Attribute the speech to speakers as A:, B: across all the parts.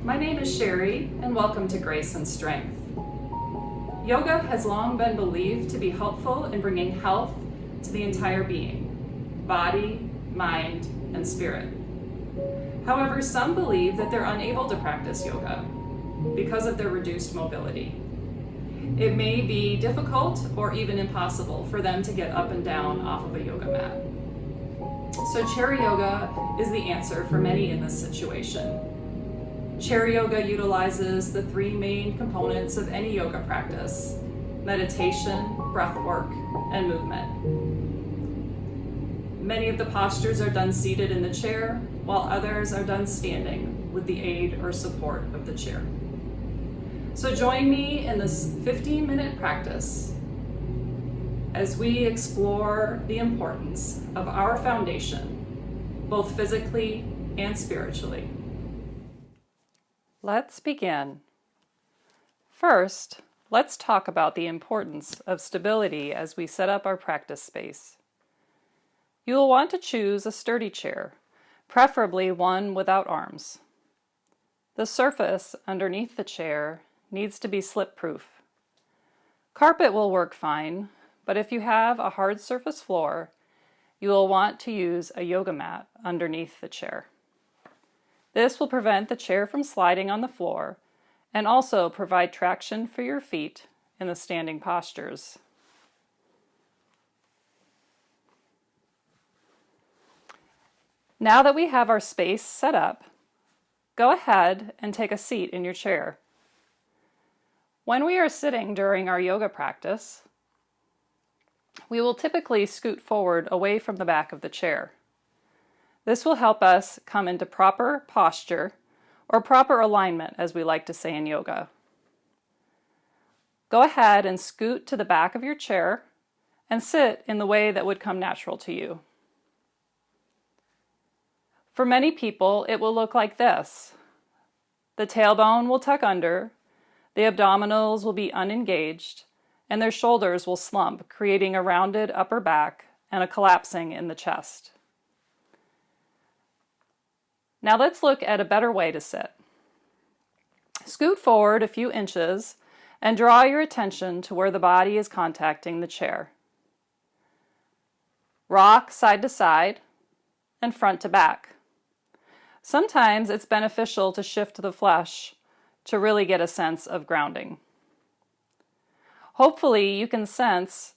A: My name is Sherry, and welcome to Grace and Strength. Yoga has long been believed to be helpful in bringing health to the entire being, body, mind, and spirit. However, some believe that they're unable to practice yoga because of their reduced mobility. It may be difficult or even impossible for them to get up and down off of a yoga mat. So chair yoga is the answer for many in this situation. Chair yoga utilizes the three main components of any yoga practice: meditation, breath work, and movement. Many of the postures are done seated in the chair, while others are done standing with the aid or support of the chair. So join me in this 15-minute practice as we explore the importance of our foundation, both physically and spiritually. Let's begin. First, let's talk about the importance of stability as we set up our practice space. You will want to choose a sturdy chair, preferably one without arms. The surface underneath the chair needs to be slip-proof. Carpet will work fine, but if you have a hard surface floor, you will want to use a yoga mat underneath the chair. This will prevent the chair from sliding on the floor and also provide traction for your feet in the standing postures. Now that we have our space set up, go ahead and take a seat in your chair. When we are sitting during our yoga practice, we will typically scoot forward away from the back of the chair. This will help us come into proper posture, or proper alignment, as we like to say in yoga. Go ahead and scoot to the back of your chair and sit in the way that would come natural to you. For many people, it will look like this. The tailbone will tuck under, the abdominals will be unengaged, and their shoulders will slump, creating a rounded upper back and a collapsing in the chest. Now let's look at a better way to sit. Scoot forward a few inches and draw your attention to where the body is contacting the chair. Rock side to side and front to back. Sometimes it's beneficial to shift the flesh to really get a sense of grounding. Hopefully you can sense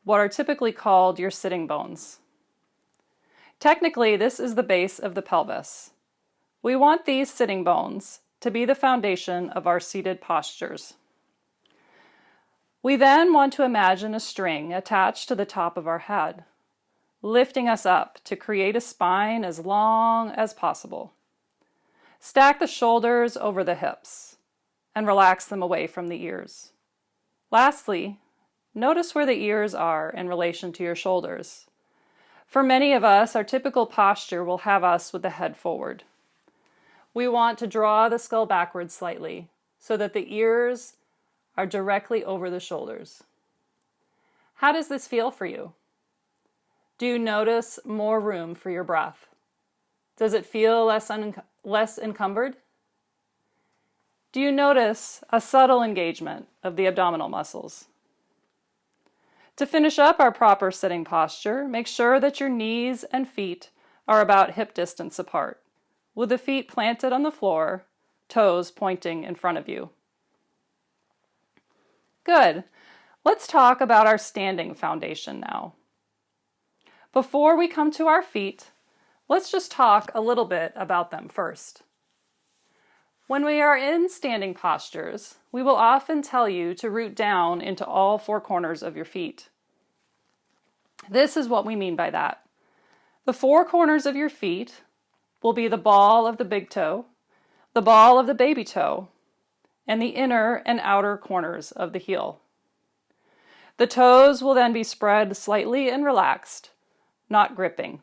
A: what are typically called your sitting bones. Technically, this is the base of the pelvis. We want these sitting bones to be the foundation of our seated postures. We then want to imagine a string attached to the top of our head, lifting us up to create a spine as long as possible. Stack the shoulders over the hips and relax them away from the ears. Lastly, notice where the ears are in relation to your shoulders. For many of us, our typical posture will have us with the head forward. We want to draw the skull backwards slightly so that the ears are directly over the shoulders. How does this feel for you? Do you notice more room for your breath? Does it feel less encumbered? Do you notice a subtle engagement of the abdominal muscles? To finish up our proper sitting posture, make sure that your knees and feet are about hip distance apart, with the feet planted on the floor, toes pointing in front of you. Good. Let's talk about our standing foundation now. Before we come to our feet, let's just talk a little bit about them first. When we are in standing postures, we will often tell you to root down into all four corners of your feet. This is what we mean by that. The four corners of your feet will be the ball of the big toe, the ball of the baby toe, and the inner and outer corners of the heel. The toes will then be spread slightly and relaxed, not gripping.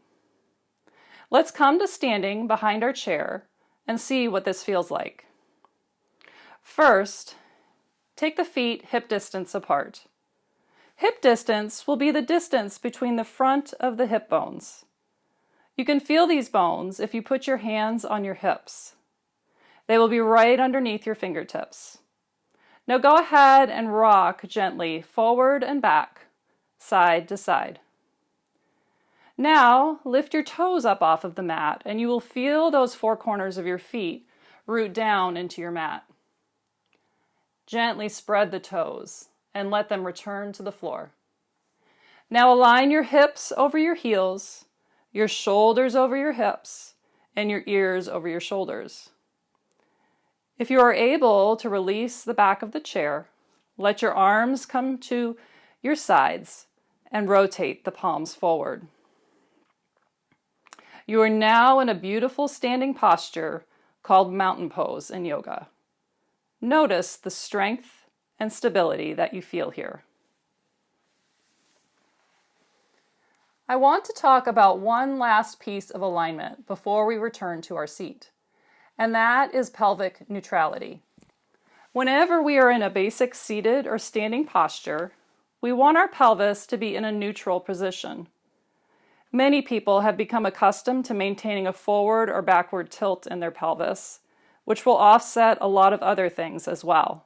A: Let's come to standing behind our chair and see what this feels like. First, take the feet hip distance apart. Hip distance will be the distance between the front of the hip bones. You can feel these bones if you put your hands on your hips. They will be right underneath your fingertips. Now go ahead and rock gently forward and back, side to side. Now lift your toes up off of the mat and you will feel those four corners of your feet root down into your mat. Gently spread the toes and let them return to the floor. Now align your hips over your heels, your shoulders over your hips, and your ears over your shoulders. If you are able to release the back of the chair, let your arms come to your sides and rotate the palms forward. You are now in a beautiful standing posture called mountain pose in yoga. Notice the strength and stability that you feel here. I want to talk about one last piece of alignment before we return to our seat, and that is pelvic neutrality. Whenever we are in a basic seated or standing posture, we want our pelvis to be in a neutral position. Many people have become accustomed to maintaining a forward or backward tilt in their pelvis, which will offset a lot of other things as well.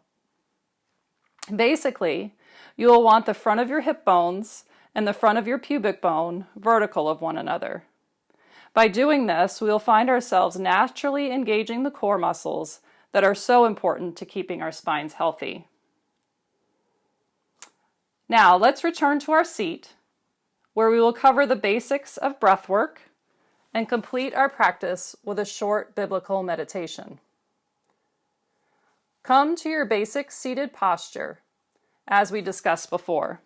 A: Basically, you will want the front of your hip bones and the front of your pubic bone vertical of one another. By doing this, we will find ourselves naturally engaging the core muscles that are so important to keeping our spines healthy. Now, let's return to our seat, where we will cover the basics of breath work and complete our practice with a short biblical meditation. Come to your basic seated posture, as we discussed before.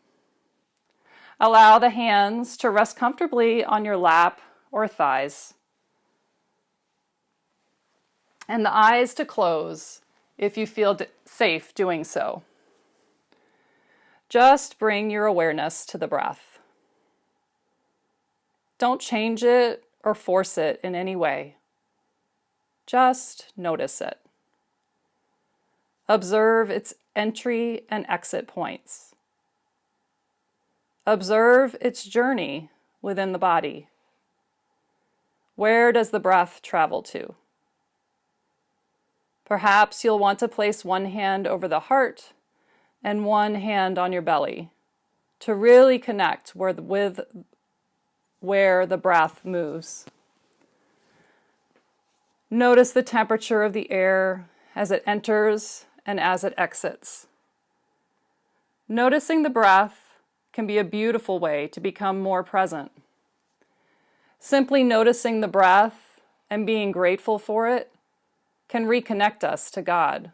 A: Allow the hands to rest comfortably on your lap or thighs, and the eyes to close if you feel safe doing so. Just bring your awareness to the breath. Don't change it or force it in any way. Just notice it. Observe its entry and exit points. Observe its journey within the body. Where does the breath travel to? Perhaps you'll want to place one hand over the heart and one hand on your belly to really connect with where the breath moves. Notice the temperature of the air as it enters and as it exits. Noticing the breath can be a beautiful way to become more present. Simply noticing the breath and being grateful for it can reconnect us to God.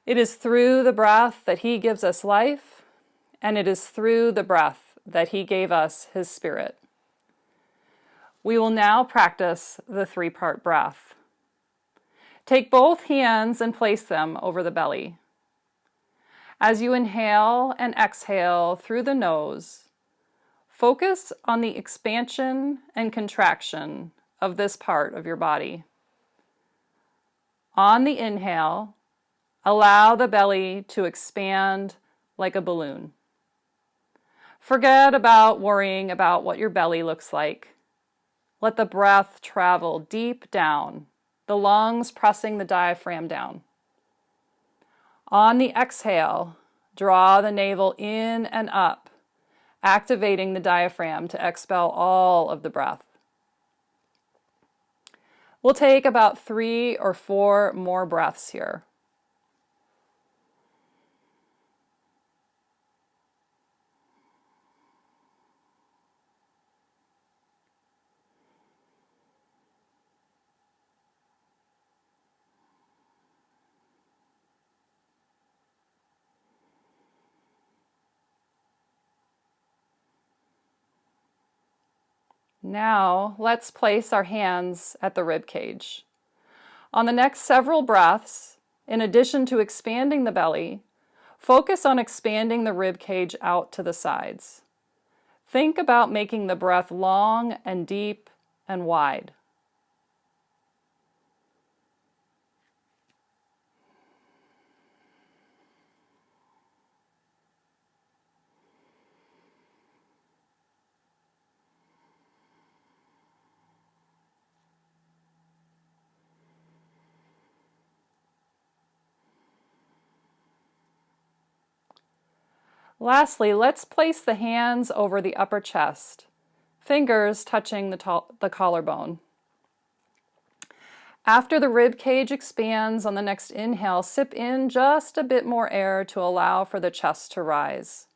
A: It is through the breath that He gives us life, and it is through the breath that He gave us His Spirit. We will now practice the three-part breath. Take both hands and place them over the belly. As you inhale and exhale through the nose, focus on the expansion and contraction of this part of your body. On the inhale, allow the belly to expand like a balloon. Forget about worrying about what your belly looks like. Let the breath travel deep down, the lungs pressing the diaphragm down. On the exhale, draw the navel in and up, activating the diaphragm to expel all of the breath. We'll take about 3 or 4 more breaths here. Now, let's place our hands at the rib cage. On the next several breaths, in addition to expanding the belly, focus on expanding the rib cage out to the sides. Think about making the breath long and deep and wide. Lastly, let's place the hands over the upper chest, fingers touching the collarbone. After the rib cage expands on the next inhale, sip in just a bit more air to allow for the chest to rise.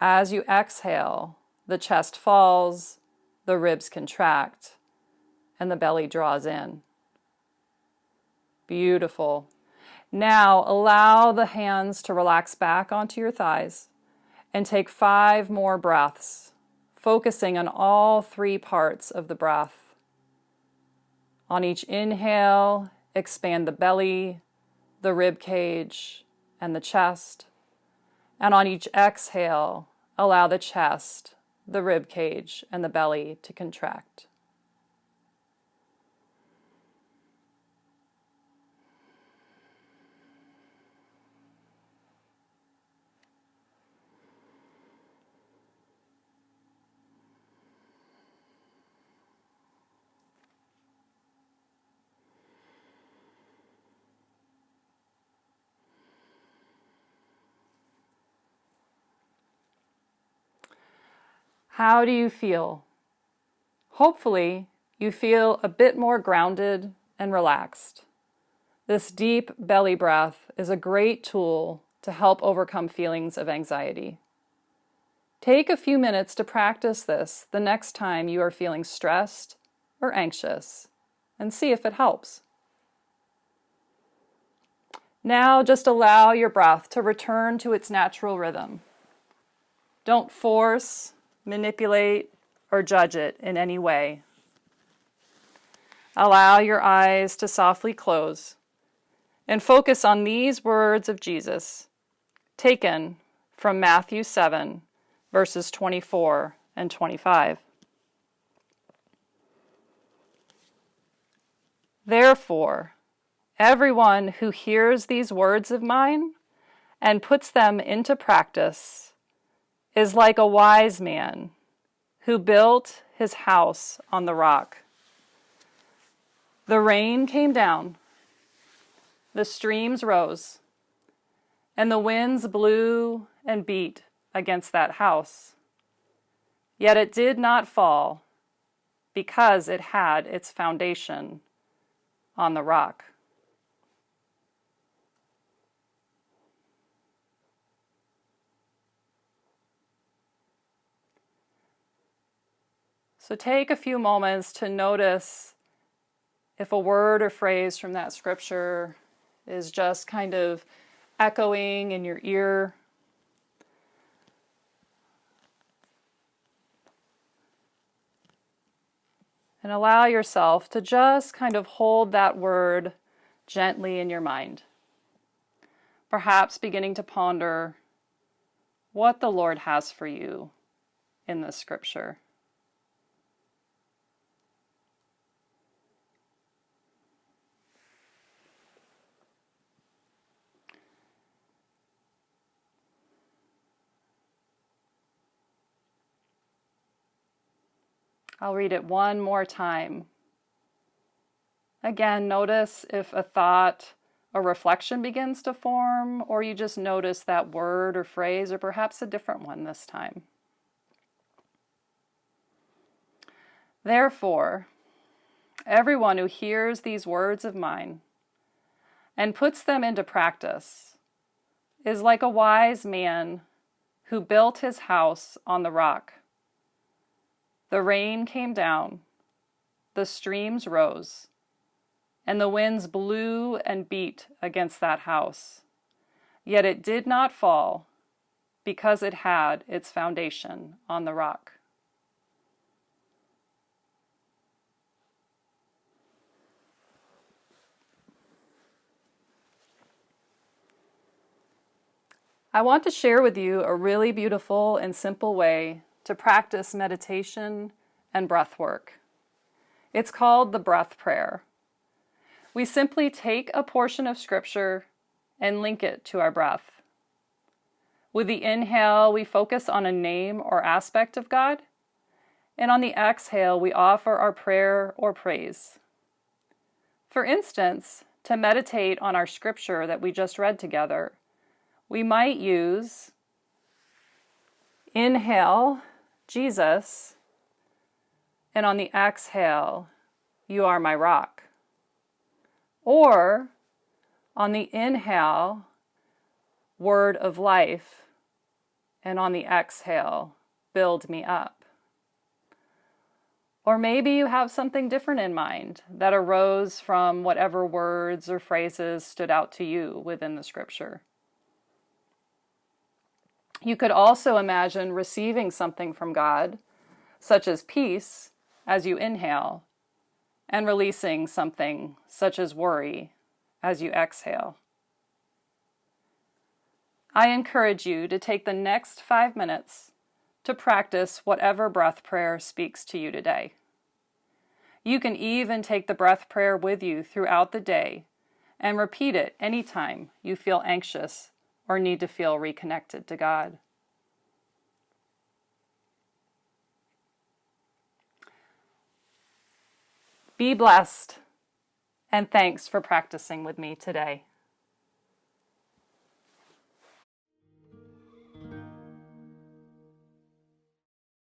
A: As you exhale, the chest falls, the ribs contract, and the belly draws in. Beautiful. Now allow the hands to relax back onto your thighs and take 5 more breaths, focusing on all 3 parts of the breath. On each inhale, expand the belly, the rib cage, and the chest. And on each exhale, allow the chest, the rib cage, and the belly to contract. How do you feel? Hopefully, you feel a bit more grounded and relaxed. This deep belly breath is a great tool to help overcome feelings of anxiety. Take a few minutes to practice this the next time you are feeling stressed or anxious, and see if it helps. Now just allow your breath to return to its natural rhythm. Don't force, manipulate, or judge it in any way. Allow your eyes to softly close and focus on these words of Jesus, taken from Matthew 7, verses 24 and 25. Therefore, everyone who hears these words of mine and puts them into practice is like a wise man who built his house on the rock. The rain came down, the streams rose, and the winds blew and beat against that house. Yet it did not fall, because it had its foundation on the rock. So take a few moments to notice if a word or phrase from that scripture is just kind of echoing in your ear. And allow yourself to just kind of hold that word gently in your mind. Perhaps beginning to ponder what the Lord has for you in this scripture. I'll read it one more time. Again, notice if a thought or reflection begins to form, or you just notice that word or phrase, or perhaps a different one this time. Therefore, everyone who hears these words of mine and puts them into practice is like a wise man who built his house on the rock. The rain came down, the streams rose, and the winds blew and beat against that house. Yet it did not fall, because it had its foundation on the rock. I want to share with you a really beautiful and simple way to practice meditation and breath work. It's called the breath prayer. We simply take a portion of scripture and link it to our breath. With the inhale, we focus on a name or aspect of God, and on the exhale, we offer our prayer or praise. For instance, to meditate on our scripture that we just read together, we might use, Inhale, Jesus, and on the exhale, you are my rock. Or on the inhale, word of life, and on the exhale, build me up. Or maybe you have something different in mind that arose from whatever words or phrases stood out to you within the scripture. You could also imagine receiving something from God, such as peace, as you inhale, and releasing something, such as worry, as you exhale. I encourage you to take the next 5 minutes to practice whatever breath prayer speaks to you today. You can even take the breath prayer with you throughout the day and repeat it anytime you feel anxious or need to feel reconnected to God. Be blessed, and thanks for practicing with me today.